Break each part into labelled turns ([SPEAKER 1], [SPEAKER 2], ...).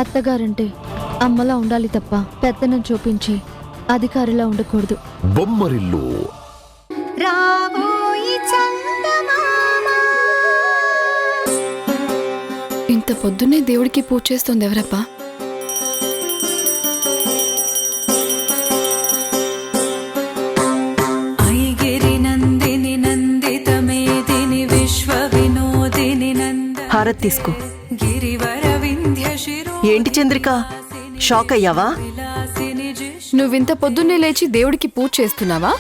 [SPEAKER 1] అత్తగారంటే అమ్మలా ఉండాలి తప్ప పెత్తనం చూపించి అధికారిలా ఉండకూడదు.
[SPEAKER 2] బొమ్మరిల్లు
[SPEAKER 3] ఇంత పొద్దున్నే దేవుడికి పూజ చేస్తోంది ఎవరప్పా?
[SPEAKER 4] హారతి తీసుకో. ఏంటి చంద్రిక, షాక్ అయ్యావా?
[SPEAKER 3] నువ్వింత పొద్దున్నే లేచి దేవుడికి పూజ చేస్తున్నావా?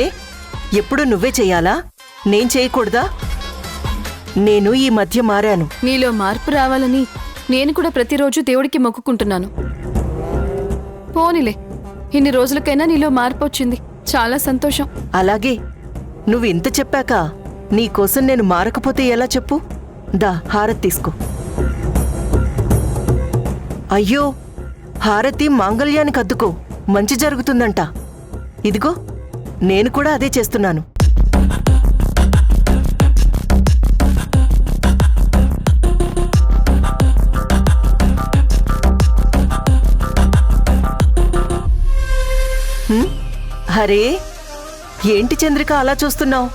[SPEAKER 4] ఏ, ఎప్పుడు నువ్వే చెయ్యాలా? నేను చేయకూడదా? నేను ఈ మధ్య మారాను.
[SPEAKER 3] నీలో మార్పు రావాలని నేను కూడా ప్రతిరోజు దేవుడికి మొక్కుకుంటున్నాను. పోనీలే, ఇన్ని రోజులకైనా నీలో మార్పు వచ్చింది, చాలా సంతోషం.
[SPEAKER 4] అలాగే, నువ్వు ఇంత చెప్పాక నీకోసం నేను మారకపోతే ఎలా చెప్పు? దా, హారతి తీసుకో. అయ్యో, హారతి మాంగళ్యానికి అద్దుకో, మంచి జరుగుతుందంట. ఇదిగో, నేను కూడా అదే చేస్తున్నాను. హరే, ఏంటి చంద్రిక అలా చూస్తున్నావు?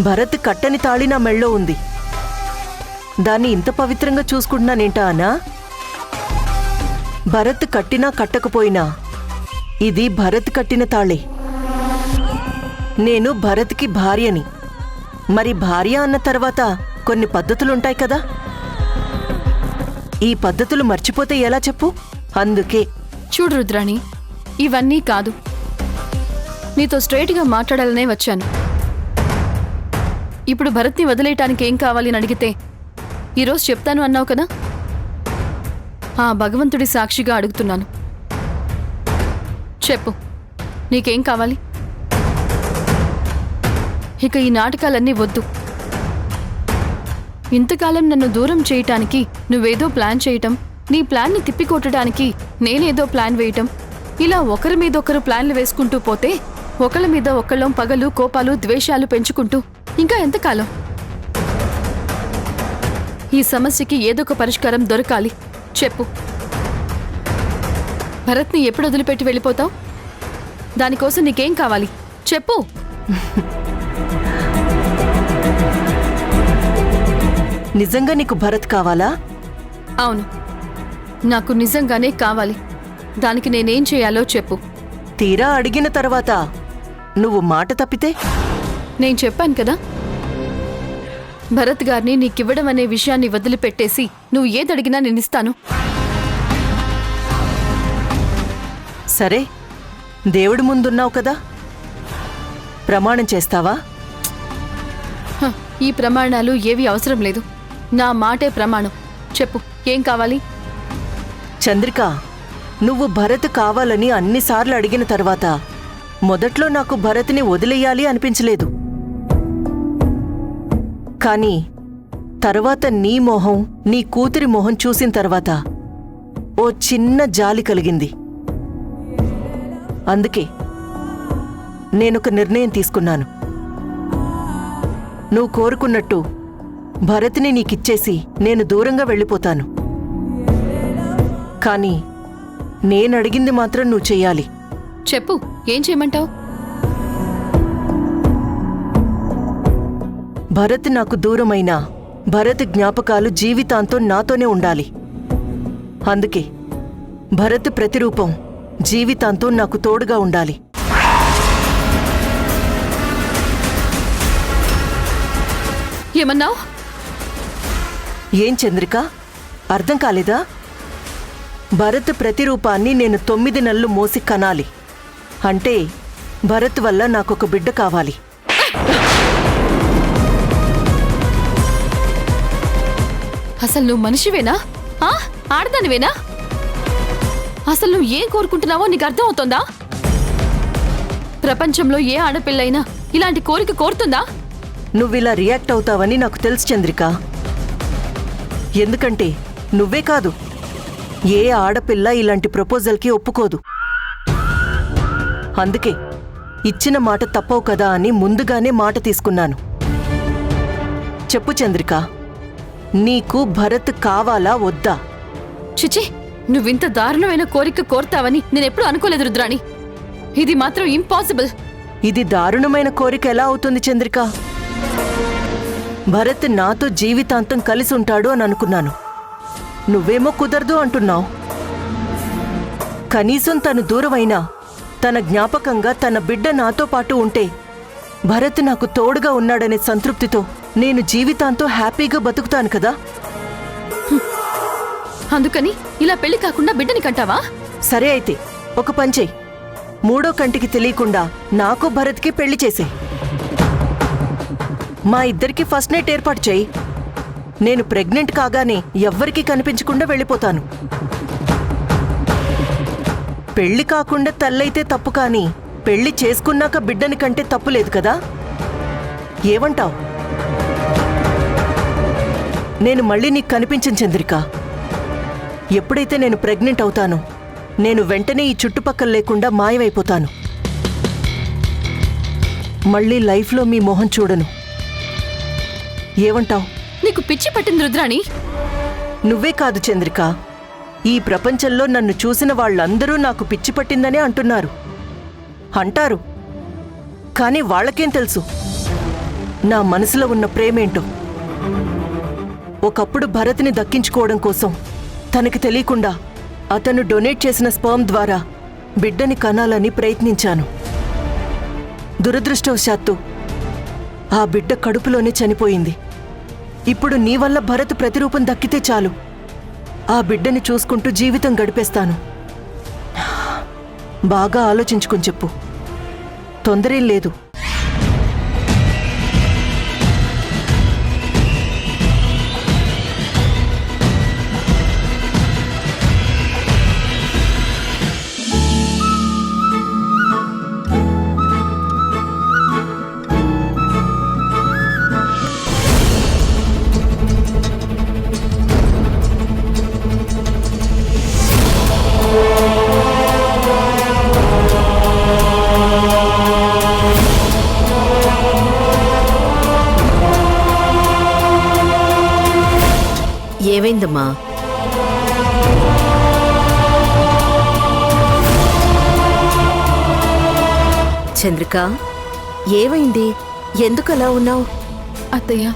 [SPEAKER 4] భరత్ కట్టని తాళి నా మెళ్ళో ఉంది. దాన్ని ఇంత పవిత్రంగా చూసుకుంటున్నానేంటా అనా? భరత్ కట్టినా కట్టకపోయినా ఇది భరత్ కట్టిన తాళే. నేను భరత్కి భార్యని. మరి భార్య అన్న తర్వాత కొన్ని పద్ధతులుంటాయి కదా. ఈ పద్ధతులు మర్చిపోతే ఎలా చెప్పు? అందుకే.
[SPEAKER 3] చూడు రుద్రాణి, ఇవన్నీ కాదు, నీతో స్ట్రైట్గా మాట్లాడాలనే వచ్చాను. ఇప్పుడు భరత్ని వదిలేయటానికి ఏం కావాలి అని అడిగితే ఈరోజు చెప్తాను అన్నావు కదా, ఆ భగవంతుడి సాక్షిగా అడుగుతున్నాను, చెప్పు, నీకేం కావాలి? ఇక ఈ నాటకాలన్నీ వద్దు. ఇంతకాలం నన్ను దూరం చేయటానికి నువ్వేదో ప్లాన్ చేయటం, నీ ప్లాన్ని తిప్పికొట్టడానికి నేనేదో ప్లాన్ వేయటం, ఇలా ఒకరి మీద ఒకరు ప్లాన్లు వేసుకుంటూ పోతే ఒకళ్ళ మీద ఒకళ్ళం పగలు, కోపాలు, ద్వేషాలు పెంచుకుంటూ ఇంకా ఎంతకాలం? ఈ సమస్యకి ఏదో ఒక పరిష్కారం దొరకాలి, చెప్పు. భరత్ని ఎప్పుడు వదిలిపెట్టి వెళ్ళిపోతావు? దానికోసం నీకేం కావాలి చెప్పు.
[SPEAKER 4] నిజంగా నీకు భరత్ కావాలా?
[SPEAKER 3] అవును, నాకు నిజంగానే కావాలి. దానికి నేనేం చేయాలో చెప్పు.
[SPEAKER 4] తీరా అడిగిన తర్వాత నువ్వు మాట తప్పితే?
[SPEAKER 3] నేను చెప్పాను కదా, భరత్ గారిని నీకివ్వడం అనే విషయాన్ని వదిలిపెట్టేసి నువ్వు ఏదడిగినా నేనిస్తాను.
[SPEAKER 4] సరే, దేవుడి ముందున్నావు కదా, ప్రమాణం చేస్తావా?
[SPEAKER 3] ఈ ప్రమాణాలు ఏవి అవసరం లేదు, నా మాటే ప్రమాణం. చెప్పు, ఏం కావాలి?
[SPEAKER 4] చంద్రిక, నువ్వు భరత్ కావాలని అన్నిసార్లు అడిగిన తర్వాత మొదట్లో నాకు భరత్ని వదిలేయాలి అనిపించలేదు. కానీ తర్వాత నీ మొహం, నీ కూతురి మొహం చూసిన తర్వాత ఓ చిన్న జాలి కలిగింది. అందుకే నేనొక నిర్ణయం తీసుకున్నాను. నువ్వు కోరుకున్నట్టు భరత్ని నీకిచ్చేసి నేను దూరంగా వెళ్ళిపోతాను. కానీ నేనడిగింది మాత్రం నువ్వు చెయ్యాలి.
[SPEAKER 3] చెప్పు, ఏం చేయమంటావు?
[SPEAKER 4] భరత్ నాకు దూరమైనా భరత్ జ్ఞాపకాలు జీవితాంతం నాతోనే ఉండాలి. అందుకే భరత్ ప్రతిరూపం జీవితాంతం నాకు తోడుగా ఉండాలి.
[SPEAKER 3] ఏమన్నావు?
[SPEAKER 4] ఏం చంద్రిక, అర్థం కాలేదా? భరత్ ప్రతిరూపాన్ని నేను 9 నెలలు మోసి కనాలి. అంటే భరత్ వల్ల నాకొక బిడ్డ కావాలి.
[SPEAKER 3] అసలు నువ్వు మనిషివేనా? ఆడదానివేనా? అసలు నువ్వు ఏం కోరుకుంటున్నావో నీకు అర్థం అవుతుందా? ప్రపంచంలో ఏ ఆడపిల్లైనా ఇలాంటి కోరిక కోరుతుందా?
[SPEAKER 4] నువ్విలా రియాక్ట్ అవుతావని నాకు తెలుసు చంద్రిక. ఎందుకంటే నువ్వే కాదు, ఏ ఆడపిల్ల ఇలాంటి ప్రపోజల్కి ఒప్పుకోదు. అందుకే ఇచ్చిన మాట తప్పవు కదా అని ముందుగానే మాట తీసుకున్నాను. చెప్పు చంద్రిక, నీకు భరత్ కావాలా వద్దా?
[SPEAKER 3] చిచి, నువ్వింత దారుణమైన కోరిక కోరుతావని నేనెప్పుడు అనుకోలేదు రుద్రాణి. ఇది మాత్రం ఇంపాసిబుల్.
[SPEAKER 4] ఇది దారుణమైన కోరిక ఎలా అవుతుంది చంద్రిక? భరత్ నాతో జీవితాంతం కలిసి ఉంటాడు అని అనుకున్నాను. నువ్వేమో కుదరదు అంటున్నావు. కనీసం తను దూరమైనా తన జ్ఞాపకంగా తన బిడ్డ నాతో పాటు ఉంటే భరత్ నాకు తోడుగా ఉన్నాడనే సంతృప్తితో నేను జీవితాంతం హ్యాపీగా బతుకుతాను కదా.
[SPEAKER 3] అందుకని ఇలా పెళ్లి కాకుండా బిడ్డని కంటావా?
[SPEAKER 4] సరే అయితే ఒక పంచేయ్, మూడో కంటికి తెలియకుండా నాకు భరత్కి పెళ్లి చేసే. మా ఇద్దరికి ఫస్ట్ నైట్ ఏర్పాటు చేయి. నేను ప్రెగ్నెంట్ కాగానే ఎవ్వరికీ కనిపించకుండా వెళ్ళిపోతాను. పెళ్లి కాకుండా తల్లైతే తప్పు, కానీ పెళ్లి చేసుకున్నాక బిడ్డని కంటే తప్పు లేదు కదా. ఏమంటావ్? నేను మళ్ళీ నీకు కనిపించను చంద్రిక. ఎప్పుడైతే నేను ప్రెగ్నెంట్ అవుతానో నేను వెంటనే ఈ చుట్టుపక్కల లేకుండా మాయమైపోతాను. మళ్ళీ లైఫ్లో మీ మొహం చూడను. ఏమంటావ్?
[SPEAKER 3] నీకు పిచ్చి పట్టింది రుద్రాణి.
[SPEAKER 4] నువ్వే కాదు చంద్రిక, ఈ ప్రపంచంలో నన్ను చూసిన వాళ్ళందరూ నాకు పిచ్చి పట్టిందనే అంటున్నారు. అంటారు, కానీ వాళ్ళకేం తెలుసు నా మనసులో ఉన్న ప్రేమేంటో. ఒకప్పుడు భరత్ని దక్కించుకోవడం కోసం తనకి తెలియకుండా అతను డొనేట్ చేసిన స్పర్మ్ ద్వారా బిడ్డని కనాలని ప్రయత్నించాను. దురదృష్టవశాత్తు ఆ బిడ్డ కడుపులోనే చనిపోయింది. ఇప్పుడు నీ వల్ల భరత్ ప్రతిరూపం దక్కితే చాలు, ఆ బిడ్డని చూసుకుంటూ జీవితం గడిపేస్తాను. బాగా ఆలోచించుకుని చెప్పు, తొందరేం లేదు.
[SPEAKER 2] ఏమైందమ్మా? చంద్రిక, ఏమైంది? ఎందుకలా ఉన్నావు?
[SPEAKER 3] అత్తయ్య,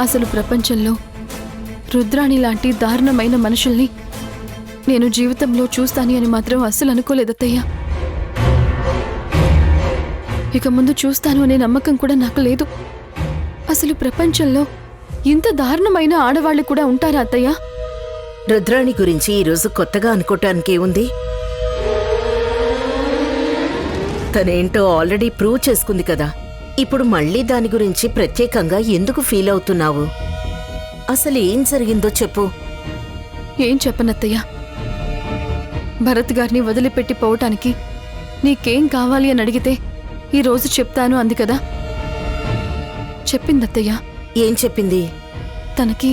[SPEAKER 3] అసలు ప్రపంచంలో రుద్రాణి లాంటి దారుణమైన మనుషుల్ని నేను జీవితంలో చూస్తాను అని మాత్రం అస్సలు అనుకోలేదత్తయ్య. ఇక ముందు చూస్తాను అనే నమ్మకం కూడా నాకు లేదు. అసలు ప్రపంచంలో ఇంత దారుణమైన ఆడవాళ్లు కూడా ఉంటారా అత్తయ్య?
[SPEAKER 2] రుద్రాణి గురించి ఈరోజు కొత్తగా అనుకోవటానికేముంది? తనేంటో ఆల్రెడీ ప్రూవ్ చేసుకుంది కదా. ఇప్పుడు మళ్ళీ దాని గురించి ప్రత్యేకంగా ఎందుకు ఫీల్ అవుతున్నావు? అసలు ఏం జరిగిందో చెప్పు.
[SPEAKER 3] ఏం చెప్పనత్తయ్య, భరత్ గారిని వదిలిపెట్టి పోవటానికి నీకేం కావాలి అని అడిగితే ఈరోజు చెప్తాను అంది కదా. చెప్పిందత్తయ్య.
[SPEAKER 2] ఏం చెప్పింది?
[SPEAKER 3] తనకి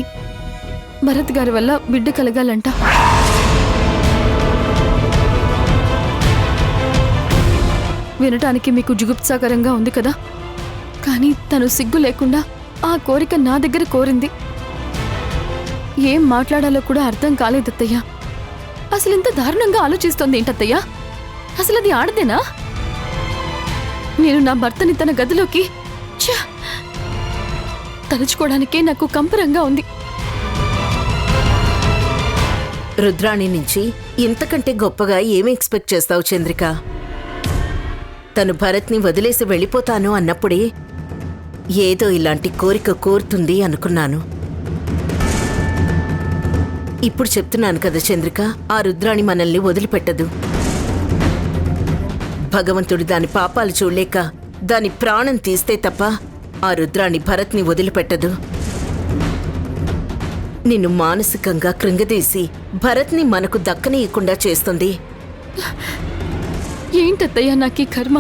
[SPEAKER 3] భరత్ గారి వల్ల బిడ్డ కలగాలంట. వినటానికి మీకు జుగుప్సాకరంగా ఉంది కదా, కానీ తను సిగ్గు లేకుండా ఆ కోరిక నా దగ్గర కోరింది. ఏం మాట్లాడాలో కూడా అర్థం కాలేదత్తయ్య. అసలు ఇంత దారుణంగా ఆలోచిస్తోంది ఏంటత్తయ్య? అసలు అది ఆడదేనా? నేను నా భర్తని తన గదిలోకి తలుచుకోవడానికే నాకు కంపరంగా ఉంది.
[SPEAKER 2] రుద్రాణి నుంచి ఇంతకంటే గొప్పగా ఏమి ఎక్స్పెక్ట్ చేస్తావు చంద్రిక? తను భరత్ని వదిలేసి వెళ్ళిపోతాను అన్నప్పుడే ఏదో ఇలాంటి కోరిక కోరుతుంది అనుకున్నాను. ఇప్పుడు చెప్తున్నాను కదా చంద్రిక, ఆ రుద్రాణి మనల్ని వదిలిపెట్టదు. భగవంతుడు దాని పాపాలు చూడలేక దాని ప్రాణం తీస్తే తప్ప ఆ రుద్రాణి భరత్ని వదిలిపెట్టదు. నిన్ను మానసికంగా కృంగదీసి భరత్ని మనకు దక్కనీయకుండా చేస్తుంది.
[SPEAKER 3] ఏంటత్తయ్యా నాకీ కర్మ?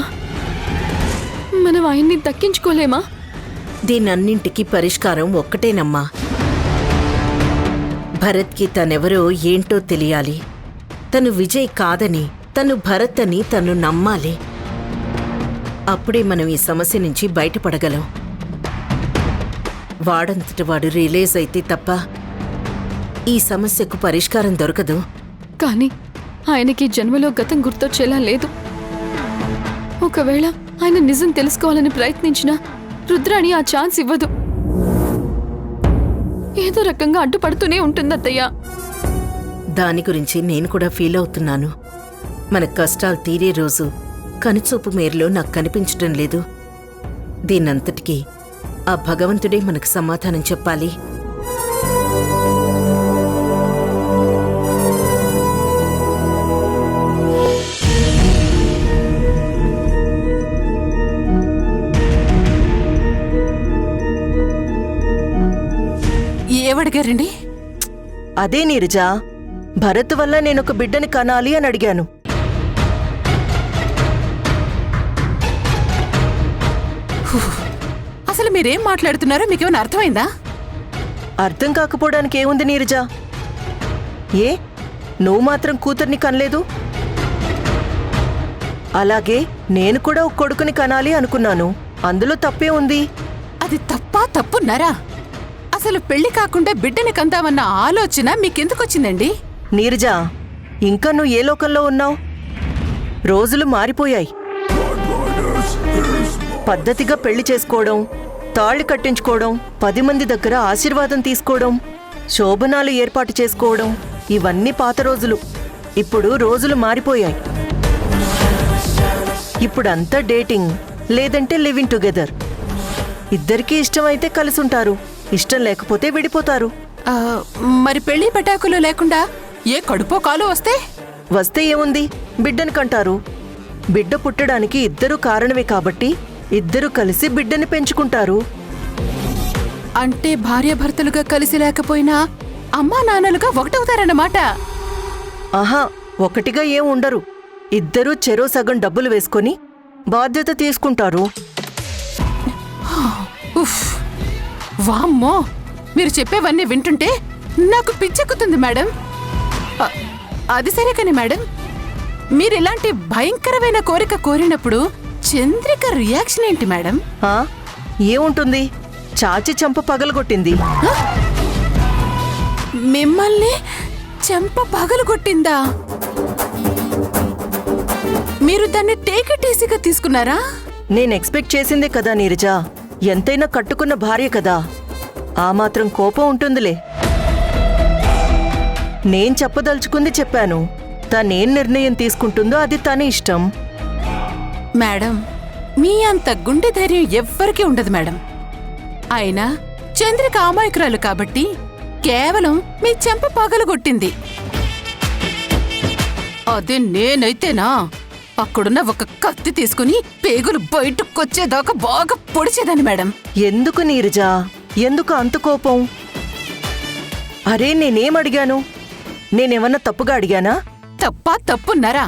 [SPEAKER 3] మనం ఆయన్ని దక్కించుకోలేమా?
[SPEAKER 2] దీనన్నింటికీ పరిష్కారం ఒక్కటేనమ్మా. భరత్కి తనెవరో ఏంటో తెలియాలి. తను విజయ్ కాదని, తను భరత్ అని తను నమ్మాలి. అప్పుడే మనం ఈ సమస్య నుంచి బయటపడగలం. వాడంతటి వాడు రిలీజ్ అయితే తప్ప ఈ సమస్యకు పరిష్కారం దొరకదు.
[SPEAKER 3] కానీ ఆయనకి జన్మలో గతం గుర్తొచ్చేలా లేదు. ఒకవేళ ఆయన నిజం తెలుసుకోవాలని ప్రయత్నించినా రుద్రాణి ఆ ఛాన్స్ ఇవ్వదు. ఏదో రకంగా అడ్డుపడుతూనే ఉంటుందత్తయ్య.
[SPEAKER 2] దాని గురించి నేను కూడా ఫీల్ అవుతున్నాను. మన కష్టాలు తీరే రోజు కనుచూపు మేరలో నాకు కనిపించటం లేదు. దీనంతటికీ ఆ భగవంతుడే మనకు సమాధానం చెప్పాలి.
[SPEAKER 5] ఏమడిగారండి?
[SPEAKER 4] అదే నీరజా, భరత్ వల్ల నేనొక బిడ్డని కనాలి అని అడిగాను.
[SPEAKER 5] అసలు మీరేం మాట్లాడుతున్నారో మీకేమైనా అర్థమైందా?
[SPEAKER 4] అర్థం కాకపోవడానికి ఏముంది నీరజా? ఏ నువ్వు మాత్రం కూతుర్ని కనలేదు? అలాగే నేను కూడా ఒక కొడుకుని కనాలి అనుకున్నాను. అందులో తప్పే ఉంది?
[SPEAKER 5] అది తప్పా తప్పున్నారా? అసలు పెళ్లి కాకుండా బిడ్డని కందామన్న ఆలోచన మీకెందుకొచ్చిందండి?
[SPEAKER 4] నీరజా, ఇంకా నువ్వు ఏ లోకంలో ఉన్నావు? రోజులు మారిపోయాయి. పద్ధతిగా పెళ్లి చేసుకోవడం, తాళి కట్టించుకోవడం, 10 మంది దగ్గర ఆశీర్వాదం తీసుకోవడం, శోభనాలు ఏర్పాటు చేసుకోవడం, ఇవన్నీ పాత రోజులు. ఇప్పుడు రోజులు మారిపోయాయి. ఇప్పుడంతా డేటింగ్, లేదంటే లివింగ్ టుగెదర్. ఇద్దరికీ ఇష్టమైతే కలిసుంటారు, ఇష్టం లేకపోతే విడిపోతారు.
[SPEAKER 5] ఆ, మరి పెళ్లి పెటాకులు లేకుండా ఏ కడుపో కాలు
[SPEAKER 4] వస్తే ఏముంది? బిడ్డని కంటారు. బిడ్డ పుట్టడానికి ఇద్దరు కారణమే కాబట్టి ఇద్దరు కలిసి బిడ్డని పెంచుకుంటారు.
[SPEAKER 5] అంటే భార్యాభర్తలుగా కలిసి లేకపోయినా అమ్మా నాన్నలుగా ఒకటవుతారన్నమాట.
[SPEAKER 4] ఆహా, ఒకటిగా ఏం ఉండరు. ఇద్దరూ చెరో సగం డబ్బులు వేసుకొని బాధ్యత తీసుకుంటారు.
[SPEAKER 5] ఉఫ్, వామ్మో, మీరు చెప్పేవన్నీ వింటుంటే నాకు పిచ్చెక్కుతుంది మేడం. అది సరే కానీ మేడం, మీరు ఇలాంటి భయంకరమైన కోరిక కోరినప్పుడు చంద్రిక రియాక్షన్ ఏంటి మేడం?
[SPEAKER 4] ఆ, ఏముంటుంది? చాచి చంప పగలగొట్టింది.
[SPEAKER 5] మిమ్మల్ని చెంప పగలగొట్టిందా? మీరు దాన్ని టేక్ ఇట్ ఈజీగా తీసుకున్నారా?
[SPEAKER 4] నేను ఎక్స్పెక్ట్ చేసిందే కదా నీరజా. ఎంతైనా కట్టుకున్న భార్య కదా, ఆ మాత్రం కోపం ఉంటుందిలే. నేను చెప్పదలుచుకుంది చెప్పాను. తనేం నిర్ణయం తీసుకుంటుందో అది తన ఇష్టం.
[SPEAKER 5] మేడం, మీ అంత గుండె ధైర్యం ఎవ్వరికీ ఉండదు మేడం. అయినా చంద్రిక అమాయకురాలు కాబట్టి కేవలం మీ చెంప పగలగొట్టింది. అదే నేనైతేనా అక్కడున్న ఒక కత్తి తీసుకుని పేగులు బయటకొచ్చేదాకా బాగా పొడిచేదాన్ని మేడం.
[SPEAKER 4] ఎందుకు నీరజా, ఎందుకు అంత కోపం? అరే, నేనేమడిగాను? నేనేమన్నా తప్పుగా అడిగానా?
[SPEAKER 5] తప్పా తప్పున్నారా?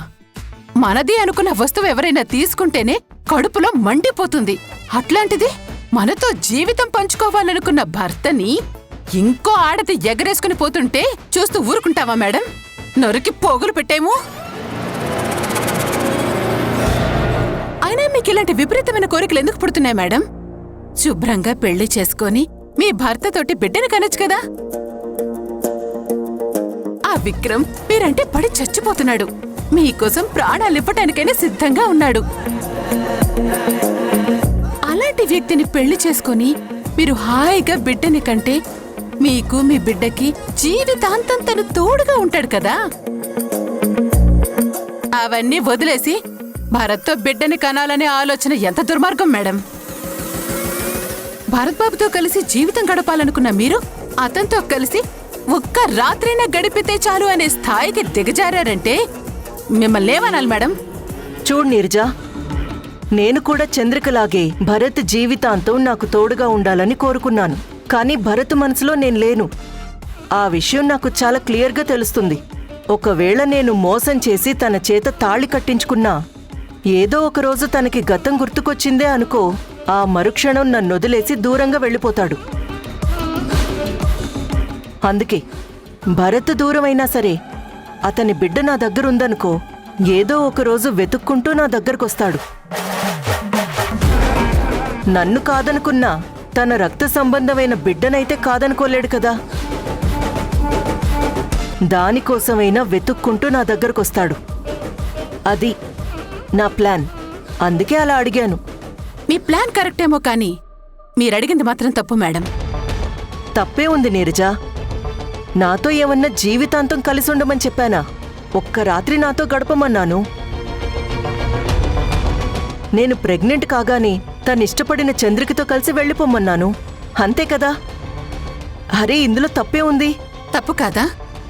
[SPEAKER 5] మనది అనుకున్న వస్తువు ఎవరైనా తీసుకుంటేనే కడుపులో మండిపోతుంది. అట్లాంటిది మనతో జీవితం పంచుకోవాలనుకున్న భర్తని ఇంకో ఆడది ఎగరేసుకుని పోతుంటే చూస్తూ ఊరుకుంటావా మేడం? నొరికి పోగులు పెట్టేమో. అయినా మీకు ఇలాంటి విపరీతమైన కోరికలు ఎందుకు పుడుతున్నాయి మేడం? శుభ్రంగా పెళ్లి చేసుకొని మీ భర్తతోటి బిడ్డని కనొచ్చు కదా. ఆ విక్రమ్ మీరంటే పడి చచ్చిపోతున్నాడు. మీకోసం ప్రాణాలివ్వటానికైనా సిద్ధంగా ఉన్నాడు. అలాంటి వ్యక్తిని పెళ్లి చేసుకొని మీరు హాయిగా బిడ్డని కంటే మీకు మీ బిడ్డకి జీవితాంతం తను తోడుగా ఉంటాడు కదా. అవన్నీ వదిలేసి భరత్తో బిడ్డని కనాలనే ఆలోచన ఎంత దుర్మార్గం మేడం. భరత్ బాబుతో కలిసి జీవితం గడపాలనుకున్న మీరు అతనితో కలిసి ఒక్క రాత్రైనా గడిపితే చాలు అనే స్థాయికి దిగజారంటే మిమ్మల్ని ఏమనాలి మేడం?
[SPEAKER 4] చూడు నీరజా, నేను కూడా చంద్రికలాగే భరత్ జీవితాంతం నాకు తోడుగా ఉండాలని కోరుకున్నాను. కానీ భరత్ మనసులో నేను లేను. ఆ విషయం నాకు చాలా క్లియర్గా తెలుస్తుంది. ఒకవేళ నేను మోసం చేసి తన చేత తాళి కట్టించుకున్నా, ఏదో ఒకరోజు తనకి గతం గుర్తుకొచ్చిందే అనుకో, ఆ మరుక్షణం నన్నొదిలేసి దూరంగా వెళ్ళిపోతాడు. అందుకే భరత్ దూరమైనా సరే అతని బిడ్డ నా దగ్గరుందనుకో, ఏదో ఒకరోజు వెతుక్కుంటూ నా దగ్గరకొస్తాడు. నన్ను కాదనుకున్నా తన రక్త సంబంధమైన బిడ్డనైతే కాదనుకోలేడు కదా. దానికోసమైనా వెతుక్కుంటూ నా దగ్గరకొస్తాడు. అది నా ప్లాన్. అందుకే అలా అడిగాను.
[SPEAKER 5] మీ ప్లాన్ కరెక్టేమో కానీ మీరడిగింది మాత్రం తప్పు మేడం.
[SPEAKER 4] తప్పే ఉంది నీరజ. నాతో ఏమన్నా జీవితాంతం కలిసి ఉండమని చెప్పానా? ఒక్క రాత్రి నాతో గడపమన్నాను. నేను ప్రెగ్నెంట్ కాగానే తనిష్టపడిన చంద్రికతో కలిసి వెళ్ళిపోమన్నాను. అంతే కదా. అరే, ఇందులో తప్పే ఉంది.
[SPEAKER 5] తప్పు కాదా?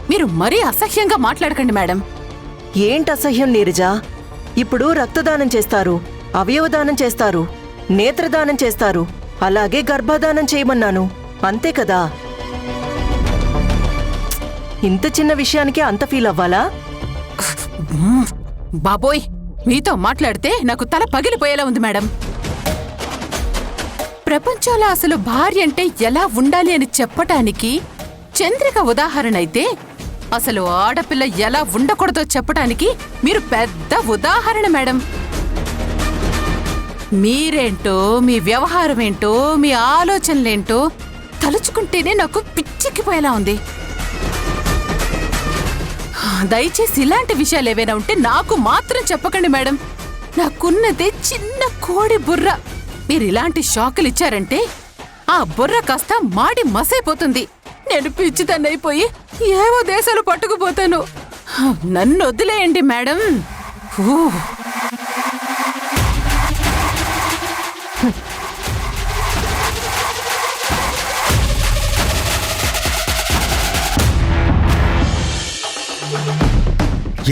[SPEAKER 5] మీరు మరీ అసహ్యంగా మాట్లాడకండి మేడం.
[SPEAKER 4] ఏంటి అసహ్యం నీరజ? ఇప్పుడు రక్తదానం చేస్తారు, అవయవదానం చేస్తారు, నేత్రదానం చేస్తారు, అలాగే గర్భదానం చేయమన్నాను. అంతే కదా. ఇంత చిన్న విషయానికి అంత ఫీల్ అవ్వాలా?
[SPEAKER 5] బాబోయ్, మీతో మాట్లాడితే నాకు తల పగిలిపోయేలా ఉంది మేడం. ప్రపంచంలో అసలు భార్య అంటే ఎలా ఉండాలి అని చెప్పటానికి చంద్రిక ఉదాహరణ అయితే, అసలు ఆడపిల్ల ఎలా ఉండకూడదో చెప్పటానికి మీరు పెద్ద ఉదాహరణ మేడం. మీరేంటో, మీ వ్యవహారం ఏంటో, మీ ఆలోచనలేంటో తలుచుకుంటేనే నాకు పిచ్చెక్కిపోయేలా ఉంది. దయచేసి ఇలాంటి విషయాలు ఏవైనా ఉంటే నాకు మాత్రం చెప్పకండి మేడం. నాకున్నదే చిన్న కోడి బుర్ర. మీరు ఇలాంటి షాకులు ఇచ్చారంటే ఆ బుర్ర కాస్త మాడి మసైపోతుంది. నేను పిచ్చితన్నైపోయి ఏవో దేశాలు పట్టుకుపోతాను. నన్ను వదిలేయండి మేడం.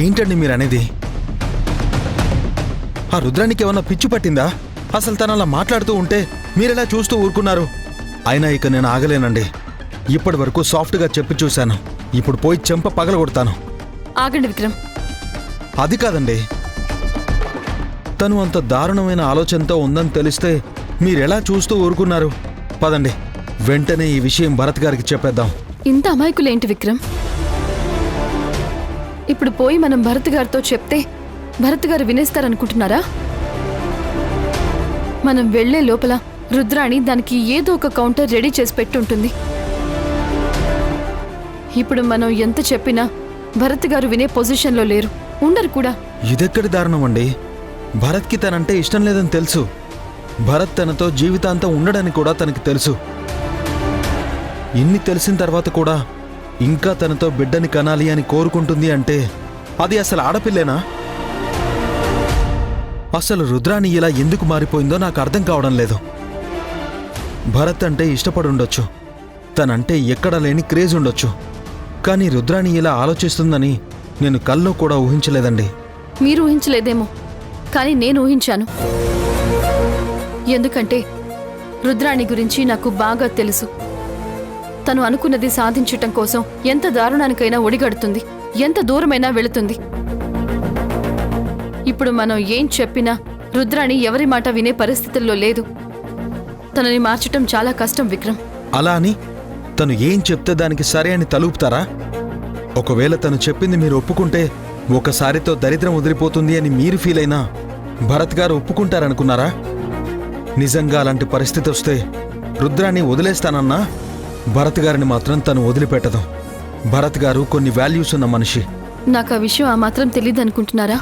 [SPEAKER 6] ఏంటండి మీరనేది? ఆ రుద్రానికి ఏమన్నా పిచ్చి పట్టిందా? అసలు తను అలా మాట్లాడుతూ ఉంటే మీరెలా చూస్తూ ఊరుకున్నారు? అయినా ఇక నేను ఆగలేనండి. ఇప్పటి వరకు సాఫ్ట్గా చెప్పి చూశాను. ఇప్పుడు పోయి చెంప పగలగొడతాను.
[SPEAKER 3] ఆగండి విక్రమ్.
[SPEAKER 6] అది కాదండి, తను అంత దారుణమైన ఆలోచనతో ఉందని తెలిస్తే మీరెలా చూస్తూ ఊరుకున్నారు? పదండి, వెంటనే ఈ విషయం భరత్ గారికి చెప్పేద్దాం.
[SPEAKER 3] ఇంత అమాయకులేంటి విక్రమ్? ఇప్పుడు పోయి మనం భరత్ గారితో చెప్తే భరత్ గారు వినేస్తారనుకుంటున్నారా? మనం వెళ్లే లోపల రుద్రాణి దానికి ఏదో ఒక కౌంటర్ రెడీ చేసి పెట్టుంటుంది. ఇప్పుడు మనం ఎంత చెప్పినా భరత్ గారు వినే పొజిషన్లో లేరు, ఉండరు కూడా.
[SPEAKER 6] ఇదెక్కడి దారుణం అండి? భరత్కి తనంటే ఇష్టం లేదని తెలుసు. భరత్ తనతో జీవితాంతం ఉండడానికి కూడా తనకి తెలుసు. ఇన్ని తెలిసిన తర్వాత కూడా ఇంకా తనతో బిడ్డని కనాలి అని కోరుకుంటుంది అంటే అది అసలు ఆడపిల్లేనా? అసలు రుద్రాణి ఇలా ఎందుకు మారిపోయిందో నాకు అర్థం కావడం లేదు. భరత్ అంటే ఇష్టపడుండొచ్చు, తనంటే ఎక్కడ లేని క్రేజ్ ఉండొచ్చు, కానీ రుద్రాణి ఇలా ఆలోచిస్తుందని నేను కల్లో కూడా ఊహించలేదండి.
[SPEAKER 3] మీరు ఊహించలేదేమో, కానీ నేను ఊహించాను. ఎందుకంటే రుద్రాణి గురించి నాకు బాగా తెలుసు. తను అనుకున్నది సాధించటం కోసం ఎంత దారుణానికైనా ఒడిగడుతుంది, ఎంత దూరమైనా వెళుతుంది. ఇప్పుడు మనం ఏం చెప్పినా రుద్రాణి ఎవరి మాట వినే పరిస్థితుల్లో లేదు. తనని మార్చటం చాలా కష్టం విక్రమ్.
[SPEAKER 6] అలా అని తను ఏం చెప్తే దానికి సరే అని తలుపుతారా? ఒకవేళ తను చెప్పింది మీరు ఒప్పుకుంటే ఒకసారితో దరిద్రం వదిలిపోతుంది అని మీరు ఫీల్ అయినా భరత్ గారు ఒప్పుకుంటారనుకున్నారా? నిజంగా అలాంటి పరిస్థితి వస్తే రుద్రాన్ని వదిలేస్తానన్నా భరత్ గారిని మాత్రం తను వదిలిపెట్టదు. భరత్ గారు కొన్ని వాల్యూస్ ఉన్న మనిషి.
[SPEAKER 3] నాకు ఆ విషయం ఆ మాత్రం తెలియదనుకుంటున్నారా?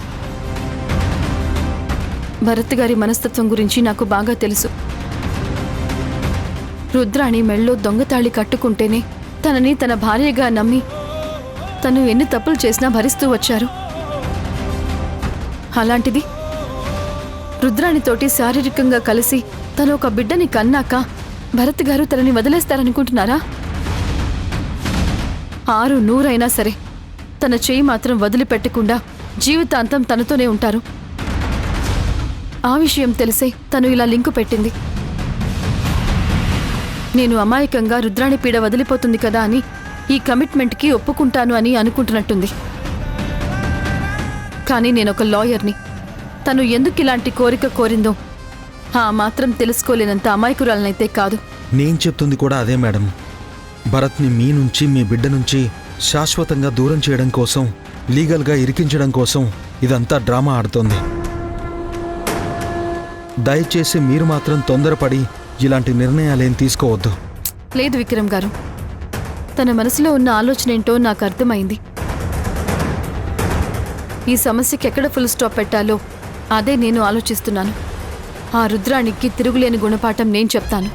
[SPEAKER 3] భరత్ గారి మనస్తత్వం గురించి నాకు బాగా తెలుసు. రుద్రాణి మెళ్ళో దొంగతాళి కట్టుకుంటేనే తనని తన భార్యగా నమ్మి తను ఎన్ని తప్పులు చేసినా భరిస్తూ వచ్చారు. అలాంటిది రుద్రాణితోటి శారీరకంగా కలిసి తను ఒక బిడ్డని కన్నాక భరత్ గారు తనని వదిలేస్తారనుకుంటున్నారా? 600 సరే తన చేయి మాత్రం వదిలిపెట్టకుండా జీవితాంతం తనతోనే ఉంటారు. ఆ విషయం తెలిసే తను ఇలా లింకు పెట్టింది. నేను అమాయకంగా రుద్రాణి పీడ వదిలిపోతుంది కదా అని ఈ కమిట్మెంట్కి ఒప్పుకుంటాను అని అనుకుంటున్నట్టుంది. కానీ నేనొక లాయర్ని. తను ఎందుకు ఇలాంటి కోరిక కోరిందో ఆ మాత్రం తెలుసుకోలేనంత అమాయకురాలనైతే కాదు.
[SPEAKER 6] నేను చెప్తుంది కూడా అదే మేడం. భరత్ని మీ నుంచి, మీ బిడ్డ నుంచి శాశ్వతంగా దూరం చేయడం కోసం, లీగల్గా ఇరికించడం కోసం ఇదంతా డ్రామా ఆడుతోంది. దయచేసి మీరు మాత్రం తొందరపడి ఇలాంటి నిర్ణయాలేం తీసుకోవద్దు.
[SPEAKER 3] లేదు విక్రమ్ గారు, తన మనసులో ఉన్న ఆలోచన ఏంటో నాకు అర్థమైంది. ఈ సమస్యకి ఎక్కడ ఫుల్ స్టాప్ పెట్టాలో అదే నేను ఆలోచిస్తున్నాను. ఆ రుద్రానికి తిరుగులేని గుణపాఠం నేను చెప్తాను.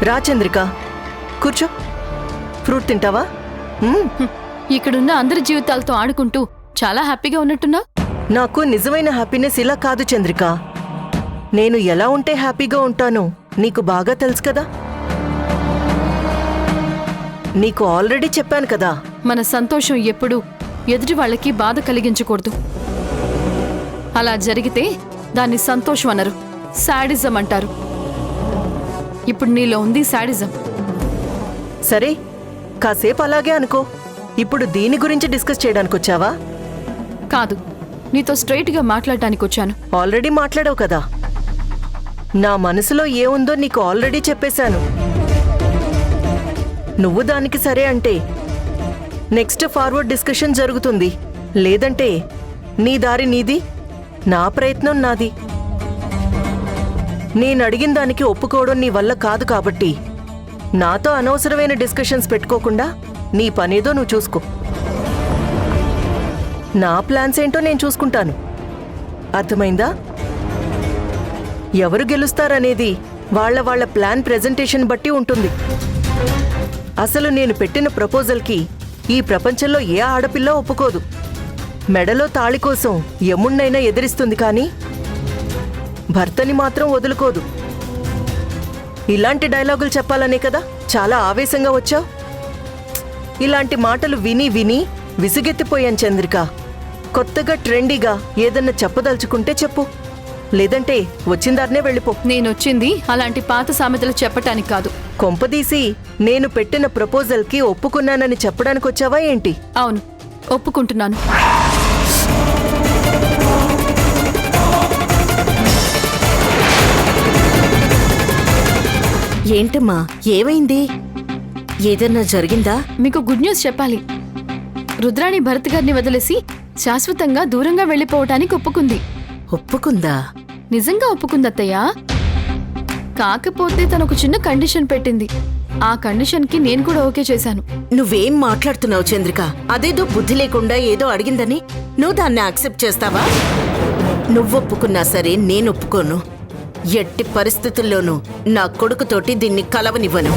[SPEAKER 4] రా చంద్రిక, కూర్చో. ఫ్రూట్ తింటావా?
[SPEAKER 3] ఇక్కడున్న అందరి జీవితాలతో ఆడుకుంటూ చాలా హ్యాపీగా ఉన్నట్టున్నా.
[SPEAKER 4] నాకు నిజమైన హ్యాపీనెస్ ఇలా కాదు చంద్రిక. నేను ఎలా ఉంటే హ్యాపీగా ఉంటానో నీకు బాగా తెలుసు కదా. నీకు ఆల్రెడీ చెప్పాను కదా.
[SPEAKER 3] మన సంతోషం ఎప్పుడూ ఎదుటి వాళ్ళకి బాధ కలిగించకూడదు. అలా జరిగితే దాన్ని సంతోషం అనరు, శాడిజం అంటారు. ఇప్పుడు నీలో ఉంది శాడిజం.
[SPEAKER 4] సరే, కాసేపు అలాగే అనుకో. ఇప్పుడు దీని గురించి డిస్కస్ చేయడానికి వచ్చావా?
[SPEAKER 3] కాదు, నీతో స్ట్రైట్గా మాట్లాడటానికి వచ్చాను.
[SPEAKER 4] ఆల్రెడీ మాట్లాడావు కదా. నా మనసులో ఏముందో నీకు ఆల్రెడీ చెప్పేశాను. నువ్వు దానికి సరే అంటే నెక్స్ట్ ఫార్వర్డ్ డిస్కషన్ జరుగుతుంది. లేదంటే నీ దారి నీది, నా ప్రయత్నం నాది. నేను అడిగిన దానికి ఒప్పుకోవడం నీ వల్ల కాదు కాబట్టి నాతో అనవసరమైన డిస్కషన్స్ పెట్టుకోకుండా నీ పనేదో నువ్వు చూసుకో. నా ప్లాన్స్ ఏంటో నేను చూసుకుంటాను. అర్థమైందా? ఎవరు గెలుస్తారనేది వాళ్ళ ప్లాన్ ప్రెజెంటేషన్ బట్టి ఉంటుంది. అసలు నేను పెట్టిన ప్రపోజల్కి ఈ ప్రపంచంలో ఏ ఆడపిల్ల ఒప్పుకోదు. మెడలో తాళి కోసం యముణ్ణైనా ఎదిరిస్తుంది, కానీ భర్తని మాత్రం వదులుకోదు. ఇలాంటి డైలాగులు చెప్పాలనే కదా చాలా ఆవేశంగా వచ్చావు. ఇలాంటి మాటలు విని విని విసుగెత్తిపోయాను చంద్రిక. కొత్తగా ట్రెండీగా ఏదన్నా చెప్పదలుచుకుంటే చెప్పు, లేదంటే వచ్చిందారనే వెళ్ళిపో.
[SPEAKER 3] నేనొచ్చింది అలాంటి పాత సామెతలు చెప్పటానికి కాదు.
[SPEAKER 4] కొంపదీసి నేను పెట్టిన ప్రపోజల్కి ఒప్పుకున్నానని చెప్పడానికి వచ్చావా ఏంటి?
[SPEAKER 3] అవును, ఒప్పుకుంటున్నాను.
[SPEAKER 2] ఏంటమ్మా, ఏమైంది? ఏదన్నా జరిగిందా?
[SPEAKER 3] మీకు గుడ్ న్యూస్ చెప్పాలి. రుద్రాణి భరత్ గారిని వదిలేసి శాశ్వతంగా దూరంగా వెళ్ళిపోవటానికి ఒప్పుకుంది.
[SPEAKER 2] ఒప్పుకుందా?
[SPEAKER 3] నిజంగా ఒప్పుకుందత్తయ్యా. కాకపోతే తను ఒక చిన్న కండిషన్ పెట్టింది. ఆ కండిషన్కి నేను కూడా ఓకే చేశాను.
[SPEAKER 2] నువ్వేం మాట్లాడుతున్నావు చంద్రిక? అదేదో బుద్ధి లేకుండా ఏదో అడిగిందని నువ్వు దాన్ని యాక్సెప్ట్ చేస్తావా? నువ్వొప్పుకున్నా సరే నేను ఒప్పుకోను. ఎట్టి పరిస్థితుల్లోనూ నా కొడుకుతోటి దీన్ని కలవనివ్వను.